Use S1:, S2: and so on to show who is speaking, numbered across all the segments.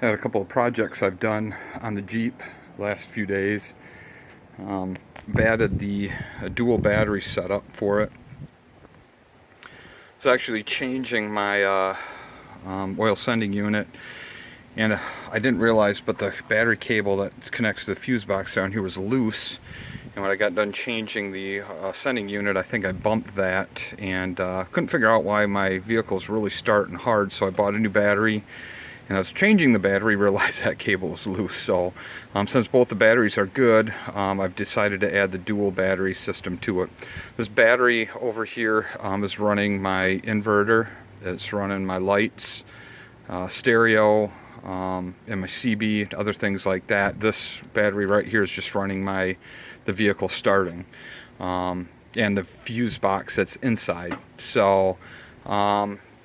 S1: Had a couple of projects I've done on the Jeep last few days. I've added the dual battery setup for it. It's actually changing my oil sending unit, and I didn't realize, but the battery cable that connects to the fuse box down here was loose. And when I got done changing the sending unit, I think I bumped that and couldn't figure out why my vehicle's really starting hard, so I bought a new battery. And I was changing the battery, realized that cable was loose. So since both the batteries are good, I've decided to add the dual battery system to it. This battery over here is running my inverter. It's running my lights, stereo, and my CB, other things like that. This battery right here is just running the vehicle starting, and the fuse box that's inside. So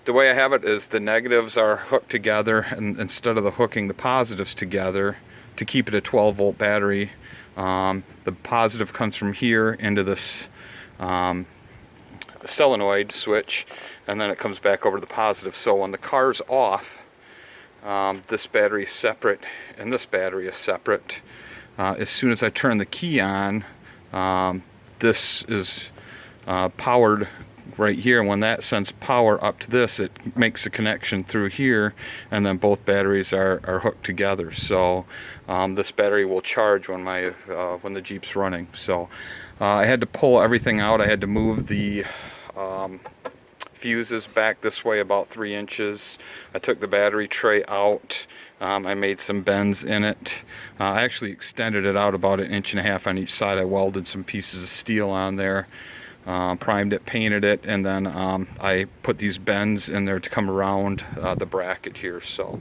S1: the way I have it is the negatives are hooked together, and instead of hooking the positives together to keep it a 12-volt battery, the positive comes from here into this solenoid switch, and then it comes back over to the positive. So when the car's off, this battery is separate and this battery is separate. As soon as I turn the key on, this is powered right here. When that sends power up to this, it makes a connection through here, and then both batteries are hooked together. So this battery will charge when when the Jeep's running. So I had to pull everything out. I had to move the fuses back this way about 3 inches. I took the battery tray out. I made some bends in it. I actually extended it out about 1.5 inches on each side. I welded some pieces of steel on there, primed it, painted it, and then I put these bends in there to come around the bracket here. So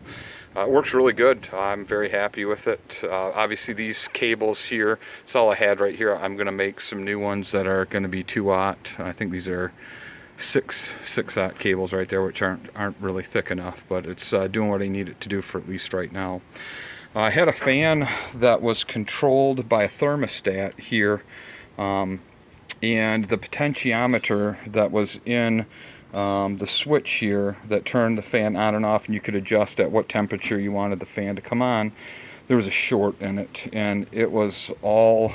S1: it works really good. I'm very happy with it. Obviously these cables here, it's all I had right here. I'm going to make some new ones that are going to be 2-aught. I think these are 6-aught cables right there, which aren't really thick enough, but it's doing what I need it to do for at least right now. I had a fan that was controlled by a thermostat here, and the potentiometer that was in the switch here that turned the fan on and off, and you could adjust at what temperature you wanted the fan to come on. There was a short in it, and it was all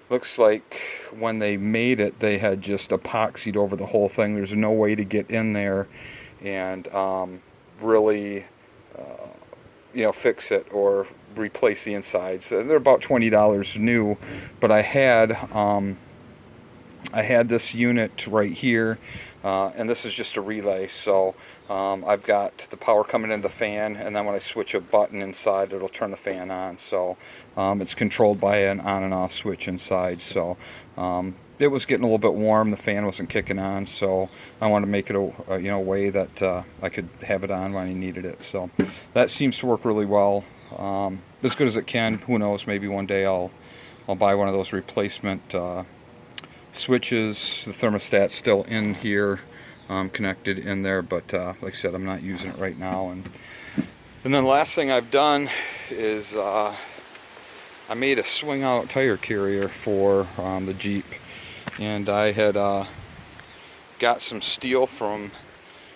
S1: looks like when they made it, they had just epoxied over the whole thing. There's no way to get in there and really fix it or replace the insides. So they're about $20 new, but I had this unit right here, and this is just a relay. So I've got the power coming into the fan, and then when I switch a button inside, it'll turn the fan on. So it's controlled by an on and off switch inside. So it was getting a little bit warm. The fan wasn't kicking on, so I wanted to make it a way that I could have it on when I needed it. So that seems to work really well, as good as it can. Who knows? Maybe one day I'll buy one of those replacement switches. The thermostat's still in here, connected in there, but like I said, I'm not using it right now. And then the last thing I've done is I made a swing out tire carrier for the Jeep, and I had got some steel from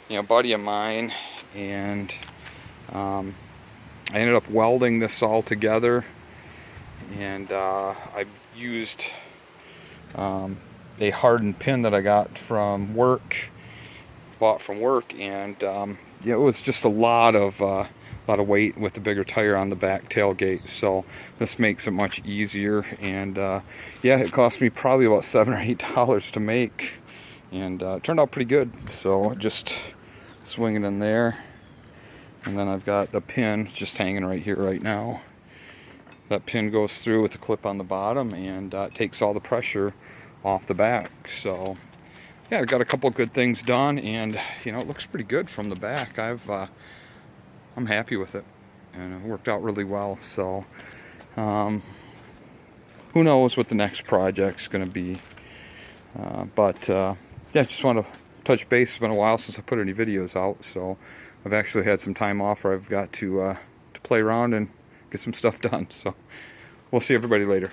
S1: a buddy of mine, and I ended up welding this all together, and I used a hardened pin that I got from bought from work, and it was just a lot of weight with the bigger tire on the back tailgate. So this makes it much easier, and yeah, it cost me probably about $7 or $8 to make, and it turned out pretty good. So just swing it in there, and then I've got a pin just hanging right here right now. That pin goes through with the clip on the bottom, and takes all the pressure off the back. So yeah, I got a couple of good things done, and it looks pretty good from the back. I'm happy with it, and it worked out really well. So who knows what the next project's going to be, but yeah, just want to touch base. It's been a while since I put any videos out, so I've actually had some time off where I've got to play around and get some stuff done. So we'll see everybody later.